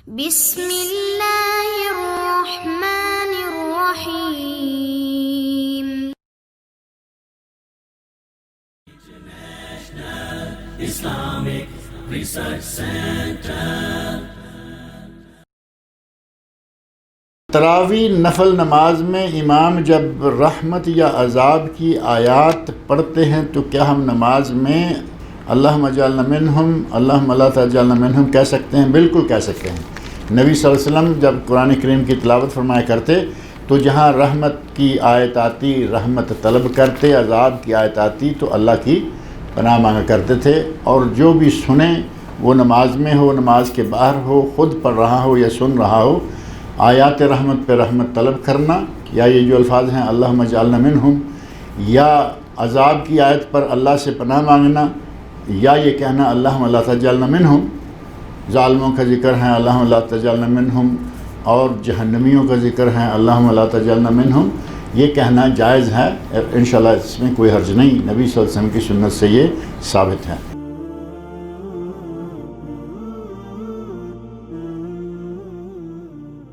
بسم اللہ الرحمن الرحیم. Islamic Research Center. تراویح نفل نماز میں امام جب رحمت یا عذاب کی آیات پڑھتے ہیں تو کیا ہم نماز میں اللہم اجعلنا منہم اللہم لا تجعلنا منہم کہہ سکتے ہیں؟ بالکل کہہ سکتے ہیں. نبی صلی اللہ علیہ وسلم جب قرآن کریم کی تلاوت فرمایا کرتے تو جہاں رحمت کی آیت آتی رحمت طلب کرتے، عذاب کی آیت آتی تو اللہ کی پناہ مانگا کرتے تھے. اور جو بھی سنیں وہ نماز میں ہو، نماز کے باہر ہو، خود پڑھ رہا ہو یا سن رہا ہو، آیات رحمت پہ رحمت طلب کرنا، یا یہ جو الفاظ ہیں اللہم اجعلنا منہم، یا عذاب کی آیت پر اللہ سے پناہ مانگنا، یا یہ کہنا اللہم لا تجعلنا منہم. ظالموں کا ذکر ہے اللہم لا تجعلنا منہم، اور جہنمیوں کا ذکر ہے اللہم لا تجعلنا منہم. یہ کہنا جائز ہے انشاءاللہ، اس میں کوئی حرج نہیں، نبی صلی اللہ علیہ وسلم کی سنت سے یہ ثابت ہے.